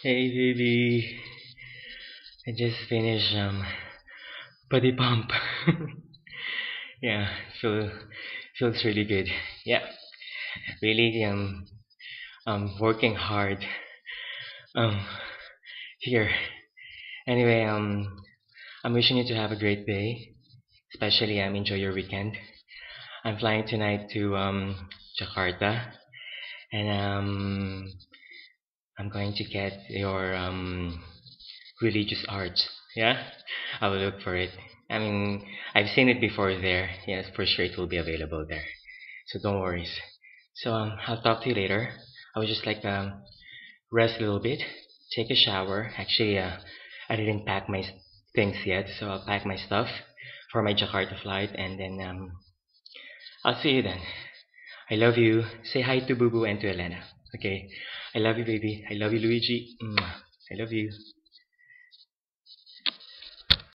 Hey baby, I just finished body pump. Yeah, feel feels really good. Yeah, really working hard. Um here. Anyway, I'm wishing you to have a great day. Especially enjoy your weekend. I'm flying tonight to Jakarta, and I'm going to get your religious art. Yeah, I will look for it. I mean, I've seen it before there. Yes, for sure it will be available there. So don't worry. So I'll talk to you later. I would just like rest a little bit, take a shower. Actually, I didn't pack my things yet, so I'll pack my stuff for my Jakarta flight, and then I'll see you then. I love you. Say hi to Boo Boo and to Elena. Okay. I love you, baby. I love you, Luigi. Mwah. I love you.